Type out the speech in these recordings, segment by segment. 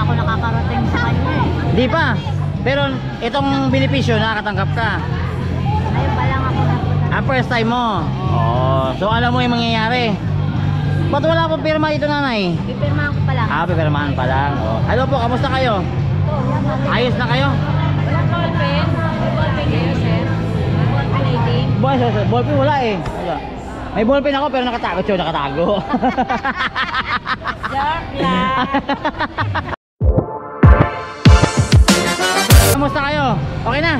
ako nakakarating sa kanya eh. Di pa. Pero itong benepisyo, nakakatanggap ka. Ngayon pa lang ako napunta. First time mo. Oo. So alam mo yung mangyayari. Ba't wala pong pirma dito, nanay? Pipirmahan ko pa lang. Pipirmahan pa lang. Oh. Hello po, kamusta kayo? Ayos na kayo? Wala ballpen. May ballpen kayo, sir? May ballpen lady? Ballpen wala eh. Wala. May ballpen ako pero nakatago. Tiyo, nakatago. Joke lang. Kamusta kayo? Okay na?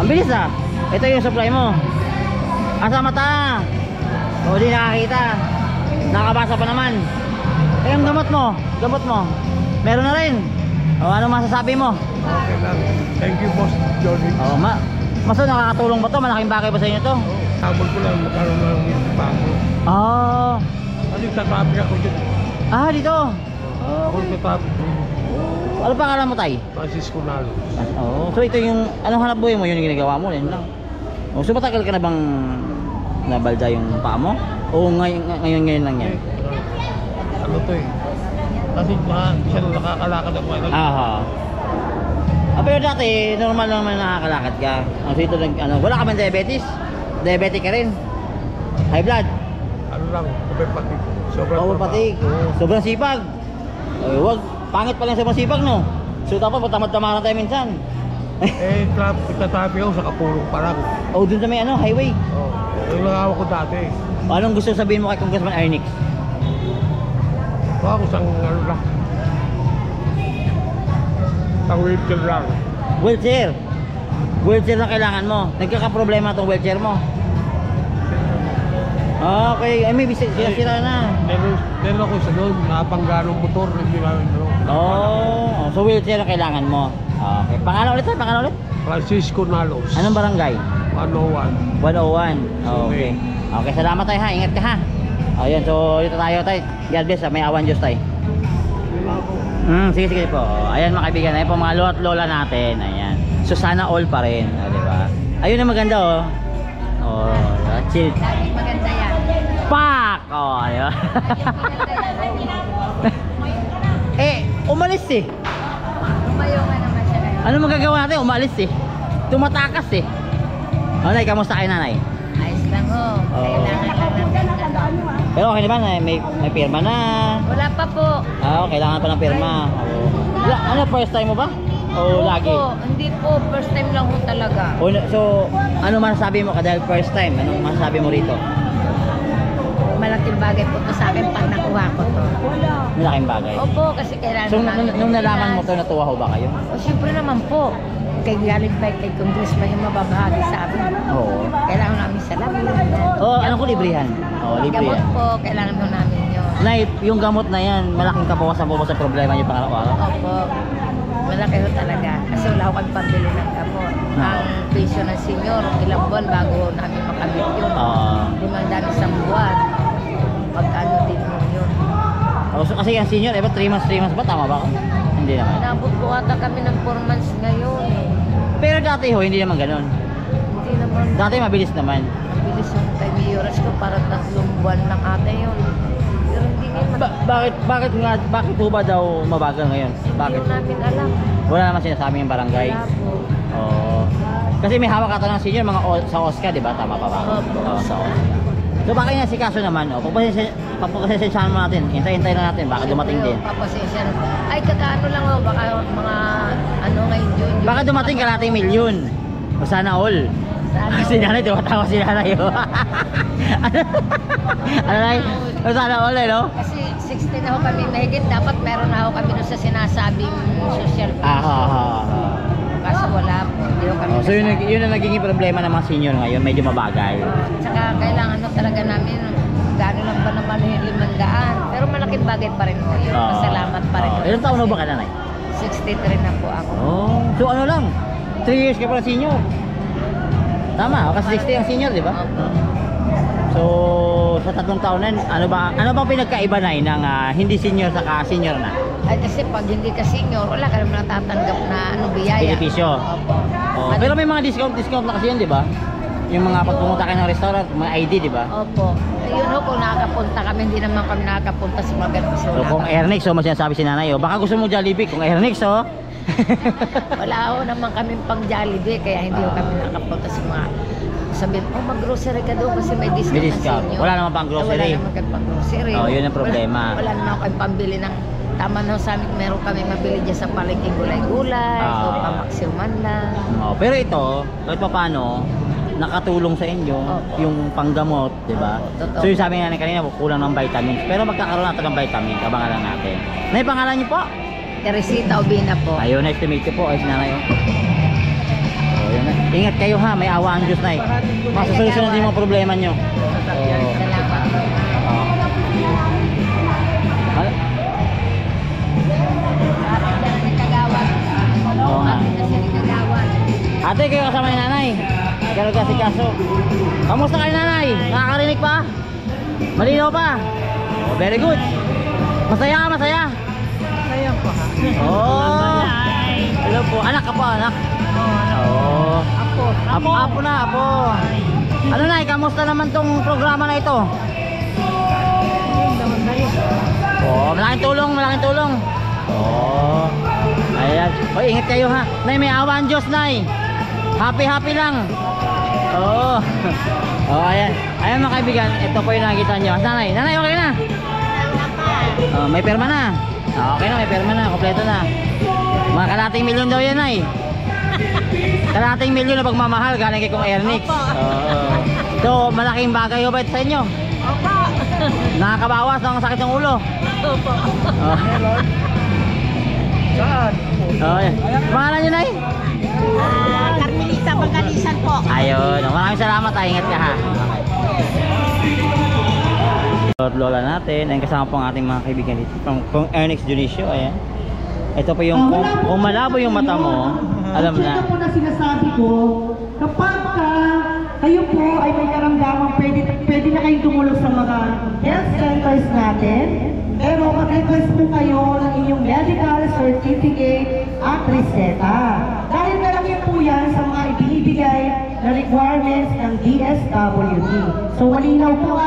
Ang bilis ah. Ito yung supply mo. Asa mata? O di nakakita. Nakabasa pa naman. Eh yung gamot mo. Meron na rin. O ano masasabi mo? Okay lang. Thank you, Boss Johnny. O Maso nakakatulong ba to? Malaking bagay ba sa inyo to? Habol ko lang magkaroon ng bago. Kasi tatapik ako dito. Dito. Ako tatapik. Ano pangalan mo, tay? Francisco Nalo. So ito yung anong hanap buhay mo, yun yung ginagawa mo, yun lang. So matagal ka na bang nabalda yung paa mo? O ngayon lang yan? Ano to eh? Kasi siya nakakalakad ako. Pero dati, normal naman nakakalakad ka. So ito wala ka bang diabetes? Diabetic ka rin? High blood? Ano lang, overpatig. Overpatig. Sobrang sipag. Wag, pangit pala yung sobrang sipag, no? So dapat tamad-tama na tayo minsan. Tatapik ako sa Kapulong pa lang. Dun sa may highway. Yung nangawak ko dati. Anong gusto sabihin mo kay Congressman Ernix? Ako sang ano lang. Sang wheelchair lang. Wheelchair. Wheelchair na kailangan mo. Nagkakaproblema itong wheelchair mo. Okay, may sira na. Meron ako sa doon, nakapangganong motor, hindi namin so wheelchair na kailangan mo. Okay, pangalan ulit? Francisco Nalos. Anong barangay? 101. 101. Okay. Okay, salamat tayo ha, ingat ka ha. Ayun, so dito tayo tayo. God bless, may awan Diyos tayo. Sige po. Ayan mga kaibigan, ayan po mga lolo at lola natin. Ayan. So sana all pa rin, di ba? Ayun ang maganda chill. Maganda yan. Pak! Ayun. Umalis eh. Lumayo nga naman siya ngayon. Ano magagawa natin? Umalis eh. Tumatakas eh. Nay, kamusta kayo, nanay? Ayos lang ho. Kailangan lang natin. Pero okay naman, may pirma na. Wala pa po. Kailangan pa ng pirma. Ano, first time mo ba? O lagi? Hindi po. First time lang ho talaga. So, ano masasabi mo dahil first time? Anong masasabi mo rito? Malaking bagay po to sa akin pag nakuha ko to. Malaking bagay? Opo, kasi kailangan So, nung nalaman mo to, natuwa ho ba kayo? Siyempre naman po. Kay galing ba kay Congressman yung mababahagi sa amin. Oo. Kailangan namin salamin. Ano ko librihan? Libre Gamot yan. po, kailangan mo namin yun. Nay, yung gamot na yan, malaking kabawasan po sa problema niyo pang-araw-araw? Opo. Malaki ho talaga. Kasi wala ko kami pambili ng gamot. Ang presyo ng senior, ilang buwan bago namin makamit yun. 500 isang buwan. Pagkano din mo yun. So kasi yung senior, 3 months ba? Tama ba ako? Hindi naman. Nabot po ata kami ng 4 months ngayon. Pero dati ho, hindi naman ganun. Hindi naman. Dati mabilis naman. Mabilis yung time oras ko, para 3 buwan lang ata yun. Pero hindi ngayon. Bakit po ba daw mabagal ngayon? Bakit? Hindi namin alam. Wala naman sinasabi yung barangay. Wala po. Kasi may hawak ata ng senior sa OSCA, di ba? Tama pa ba? Opo. Sa OSCA. So baka yung si kaso naman, papasensyahan mo natin. Hintay-hintay na natin, baka dumating din. Papasensya na. Ay, kakaano lang ho, baka mga ngayon June. Baka dumating kalating milyon. O sana all. Si nanay, tumatawa si nanay. Sana all no? Kasi 16 na ho kami mahigit, dapat meron na ho kami doon sa sinasabing social media. Kaso wala po, hindi ho kami So yun ang nagiging problema ng mga senior ngayon, medyo mabagal. Tsaka kailangan talaga namin, gaano lang ba naman 500, pero malaking bagay pa rin ho yun. Pasalamat pa rin. Ilang taon na ba ka, nanay? 63 na po ako. So ano lang, 3 years ka pala senior. Tama, kasi 60 ang senior, di ba? So sa 3 taon na, ano bang pinagkaiba na ng hindi senior saka senior na? Ay kasi pag hindi ka senior, wala ka naman natatanggap na biyaya. Benepisyo. Opo. Pero may mga discount na kasi yun, di ba? yung mga pag pumunta kayo ng restaurant, mga ID, di ba? Opo. Yun ho, kung nakakapunta kami, hindi naman kami nakakapunta sa mga ganun. So, kung Ernix, so mas sinasabi si nanay, baka gusto mo Jollibee, kung Ernix, oh. Wala ho naman kami pang Jollibee, kaya hindi ho kami nakakapunta sa mga sabihin, oh mag-grocery ka doon kasi may discount, May discount. sa inyo. Wala naman pang grocery. Wala naman kami pang grocery. Oh, yun ang problema. Wala naman kami pambili ng tama na ho sa amin, meron kami mabili dyan sa palengke gulay-gulay, o pamaksiw man lang. Oh, pero ito, kahit pa paano, nakatulong sa inyo yung panggamot, di ba? Totoo. So yung sabi nga kanina, kulang ng vitamins. Pero magkakaroon natin ng vitamins, abangan lang natin. Nay, pangalan niyo po? Teresita Obina po. Ayun, nice to meet you po. Ay, sinanay. Oh, yun na. Ingat kayo ha, may awa ang Diyos, Nay. Masusunod din mga problema nyo. Oh. Salamat. Oh. Oo nga. Ate, kayo kasama ni nanay. Gano'n kasi kaso. Kamusta kayo nanay? Nakakarinig pa? Malinaw pa? Oh, very good. Masaya ka, masaya? Masaya po ha. Oh. Hello po. Anak ka po, anak? Oo. Apo. Apo na, apo. Ano nay, kamusta naman tong programa na ito? Oh, malaking tulong, malaking tulong. Oh. Ayan. O, ingat kayo ha. Nay, may awa ang Diyos, Nay. Happy lang. Oo. Oh, ayan. Ayan mga kaibigan, ito po yung nakikita nyo. Nanay, nanay, okay na? Oh, may perma na. Oh, okay na, may perma na. Kompleto na. Mga kalating milyon daw yan, Nay. Kalating milyon na pagmamahal galing kay Kong Ernix. Oo. So, malaking bagay ba ito sa inyo? Opo. Nakakabawas ng sakit ng ulo. Opo. Oh. Saan? Oh, yan. Pangalan nyo, Nay? Carmelita Pagkalisan po. Ayun. Maraming salamat. Ingat ka ha. At lola natin. Ayun, kasama po ang ating mga kaibigan dito. Kung Ernix Dionisio. Ayan. Ito po yung kung malabo yung mata mo, alam na. Ito po na sinasabi ko, kapag kayo po ay may karamdaman, pwede na kayong tumulong sa mga health centers natin. Pero mag-request po kayo ng inyong medical certificate at reseta. Dahil malaki po yan sa mga ibinibigay na requirements ng DSWD. So malinaw po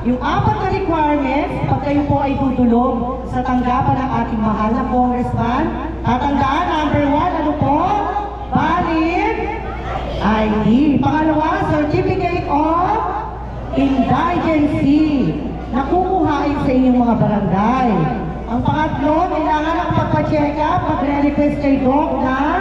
yung 4 na requirements pag kayo po ay tutulong sa tanggapan ng ating mahal na congressman. Tatandaan, number 1, ano po? Valid ID. Pangalawa, certificate of indigency na kukuhain sa inyong mga barangay. Ang pangatlo, kailangan ang pagpa-check up, magre-request kay Doc ng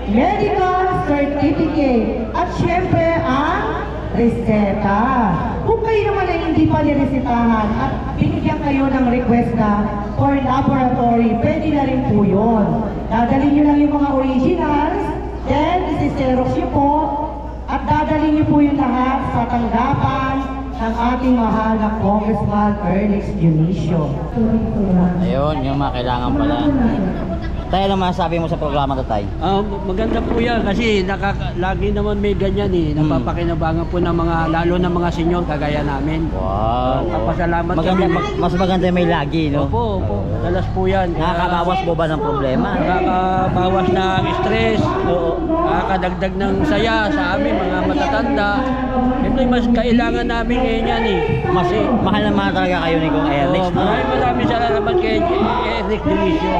medical certificate. At syempre, ang reseta. Kung kayo naman ay hindi pa niresetahan at binigyan kayo ng request na for laboratory, pwede na rin po yun. Dadalhin nyo lang yung mga originals, then isi-xerox nyo po, at dadalhin nyo po yung lahat sa tanggapan ng ating mahal na Congressman Ernix Dionisio. Ayun, yung mga kailangan pala. Tay, ano masasabi mo sa programa to, Tay? Maganda po yan kasi lagi naman may ganyan eh. Napapakinabangan po ng mga, lalo ng mga senyor kagaya namin. Wow. Kapasalamat Maganda, kami. mas maganda may lagi, no? Opo, opo. Madalas po yan. Nakakabawas po ba ng problema? Nakakabawas ng stress. Oo. Nakakadagdag ng saya sa amin, mga matatanda. Ito mas kailangan namin ngayon yan eh. Mas mahal na mahal talaga kayo ni Kong Ernix, no? Maraming salamat kay Ernix Dionisio.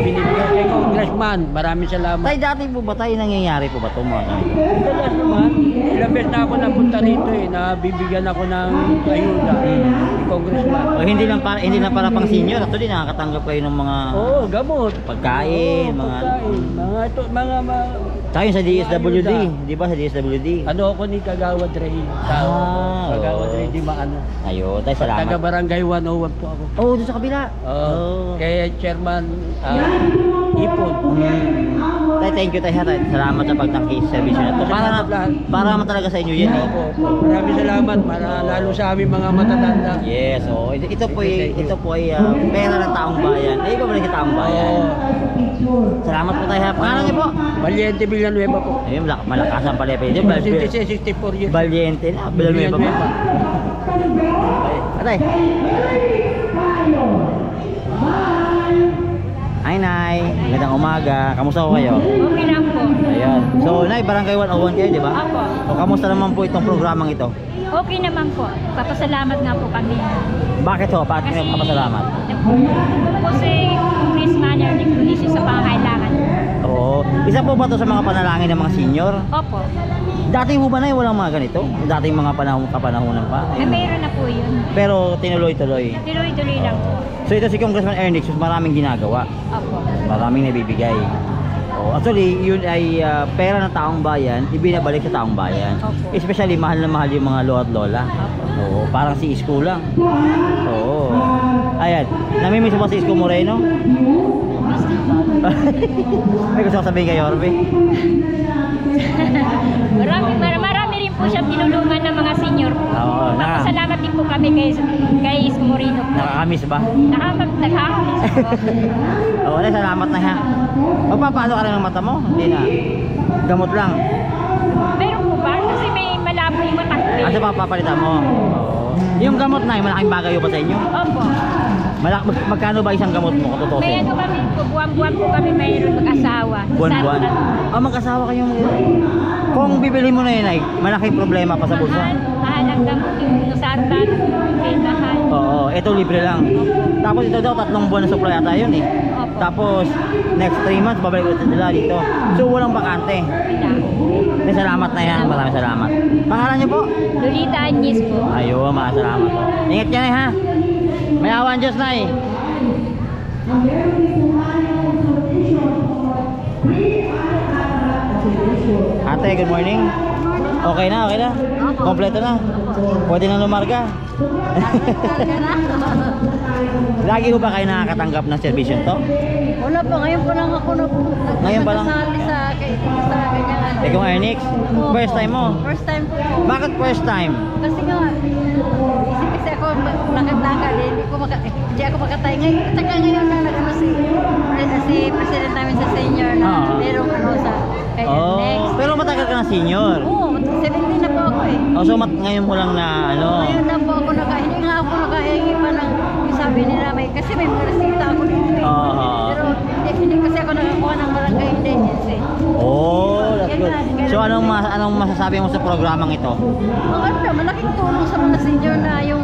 Binibigyan kay Congressman. Maraming salamat. Tay, dati po ba tayo nangyayari po ba ito mga ganito? Madalas naman, ilang beses na ako napunta rito eh, nabibigyan ako ng ayuda ni Congressman. O hindi lang para pang senior, actually nakakatanggap kayo ng mga Oo, gamot. pagkain, Oo, mga pagkain. Mga tayo sa DSWD, di ba sa DSWD? ano ako ni Kagawad Ray. Kagawad oo. Ray di maano. Ayun, tayo Taga salamat. Barangay 101 po ako. Oh, doon sa kabila. Oo. Kay Chairman Ipon. Tay, thank you tayo ha, tay. Salamat sa pagtangki sa servisyo na to. Para naman talaga sa inyo yan eh. Opo. Maraming salamat para lalo sa aming mga matatanda. Yes, oh. Ito po ay pera ng taong bayan. Ay, iba ba rin sa taong bayan? Salamat po tayo ha. Pangalan niyo po? Valiente Villanueva po. Ayun, malakasan pala pa yun. 64 years. Valiente na. Villanueva pa. Ay, atay. Hi, Nay. Magandang umaga. Kamusta po kayo? Okay lang po. Ayan. So, Nay, Barangay 101 kayo, di ba? Ako. O, kamusta naman po itong programang ito? Okay naman po. Papasalamat nga po kami. Bakit ho? Bakit kayo papasalamat? Nagpupunta po si Chris Manner ni Tunisio sa pangangailangan. Oo. Isa po ba to sa mga panalangin ng mga senior? Opo. Dati ho ba na walang mga ganito? Dating mga kapanahunan pa? May meron na po yun. Pero tinuloy-tuloy. Tuloy-tuloy lang po. So ito si Congressman Ernix, maraming ginagawa. Opo. Maraming nabibigay. Oh, actually, yun ay pera ng taong bayan, ibinabalik sa taong bayan. Opo. Especially mahal na mahal yung mga lola at lola. Oo, parang si Isko lang. Oo. Ayan, namimiss mo ba si Isko Moreno? May gusto ko sabihin kayo, Orbe? Marami rin po siyang tinulungan ng mga senior po. Oo, Salamat din po kami kay Isko Moreno po. nakakamiss ba? Nakakamiss po. Oo, salamat na ha. Magpapaano ka rin ng mata mo? Hindi na. Gamot lang. Meron po ba? Kasi may malabo yung mata ko. Asa papapalitan mo? Oo. Yung gamot na, malaking bagay ba sa inyo? Opo. Magkano ba isang gamot mo? May Katutusin? ano kami po, buwan-buwan po kami mayroon mag-asawa. Buwan-buwan. Ah, mag-asawa kayo. Kung bibili mo na yun ay malaking problema pa sa bulsa. Mahal ang gamot yung lusartan, yung mahal. Oo, ito libre lang. Tapos ito daw 3 buwan na supply ata yun eh. Opo. Tapos next 3 months babalik ulit nila dito. So walang bakante. May salamat na yan. Maraming salamat. Pangalan niyo po? Lolita Agnes po. Ayun, maraming salamat po. Ingat ka na ha. May awan Diyos na eh. Ate, good morning. Okay na, okay na. Kompleto na. Pwede na lumarga. Lagi ho ba kayo nakakatanggap ng servisyo to? Wala pa, ngayon pa lang ako Ngayon pa lang? nagkasali sa ganyan. Ikaw, Ernix? First time mo? First time po. Bakit first time? Kasi nga, isip kasi ako lakad-lakad, hindi ako makatay. Ngayon, taka ngayon na nag-ano si President namin sa senior na Oo. merong ano sa kay next. Pero matagal ka na senior. Oo, 17 na po ako eh. Oh, so ngayon mo lang na ano? Ngayon na po ako hindi nga ako nakahingi pa ng yung sabi nila kasi may mga resita ako dito eh. Oo. Pero hindi kasi ako nakakuha ng barangay indigency. Oh, that's good. So anong masasabi mo sa programang ito? Malaking tulong sa mga senior na yung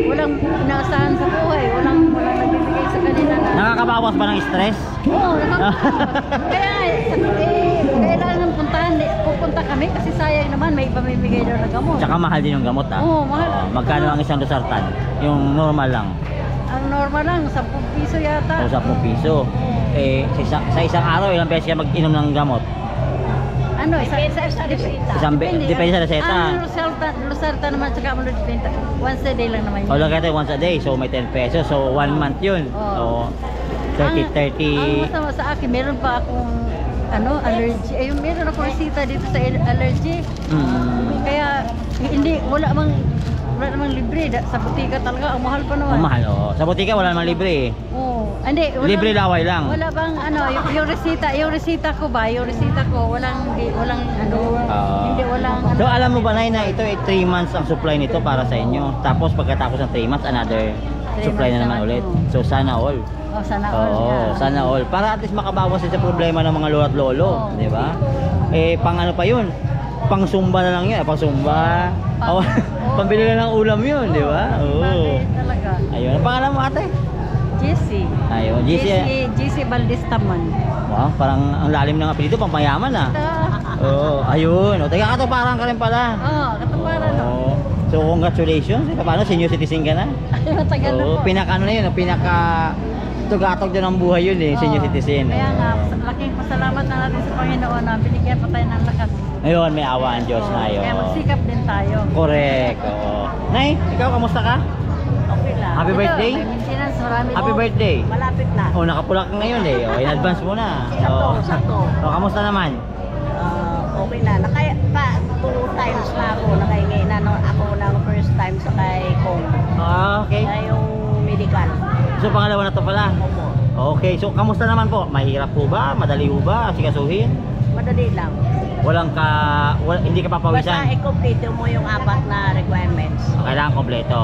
walang inaasahan sa buhay, walang nagbibigay sa kanila na. Nakakabawas ba ng stress? Oo, kailangan pupunta kami kasi sayang naman may pamimigay daw na gamot. Tsaka mahal din yung gamot ah. Oo, mahal. Magkano ang isang dosartan? Yung normal lang. Ang normal lang, 10 piso yata. O 10 piso. Eh, sa isang araw, ilang beses ka mag-inom ng gamot? Ano, isa Depende sa reseta. Ang Losartan naman, tsaka ang Lodipinta. Once a day lang naman yun. O lang kaya once a day, so may 10 pesos. So 1 month yun. Oo. So Ang 30. masama sa akin, meron pa akong allergy. Ayun, meron akong resita dito sa allergy. Kaya wala namang libre. Sa butika talaga, ang mahal pa naman. Ang mahal, oo. Sa butika wala namang libre eh. Oo. Hindi, Libre laway lang. Wala bang yung resita ko ba? Yung resita ko walang walang So alam mo ba Nay, na ito ay 3 months ang supply nito para sa inyo. Tapos pagkatapos ng 3 months another 3 supply na months naman naman, ulit. oo. So sana all. Oh, sana all. Oo, sana all. Para at least makabawas din sa problema ng mga lolo at lolo, Oo. di ba? Eh pang ano pa 'yun? Pang sumba na lang 'yun, pang sumba. Oo. Pambili na ng ulam 'yun, di ba? Oo. Bakit talaga? Ayun, ang pangalan mo ate? Jessie. Ayun, Jessie Valdez Taman. Wow, parang ang lalim ng apelyido, pang mayaman ah. Oo, ayun. O, taga katuparan ka rin pala. Oo, katuparan no. Oo. So, congratulations. Paano, senior citizen ka na? Matagal na Oo, po. pinaka ano na yun, pinaka tugatog din ang buhay yun eh, senior Oo. citizen. Kaya nga, laking pasalamat na natin sa Panginoon na binigyan pa tayo ng lakas. Ayun, may awa ang Diyos na yun. Kaya magsikap din tayo. Correct. Oo. Nay, ikaw, kamusta ka? Okay lang. Happy birthday. May maintenance, marami. Happy birthday. Malapit na. Oh, nakapula ka ngayon eh. Oh, in advance mo na. Sakto. Oh, kamusta naman? Okay na. 2 times na ako nakahingi na ako ng first time sa kay Kong. Okay. Kaya yung medical. So, pangalawa na to pala. Okay, so kamusta naman po? Mahirap po ba? Madali po ba? Sikasuhin? Madali lang. Hindi ka Basta papawisan? i-complete mo yung 4 na requirements. Kailangan kompleto.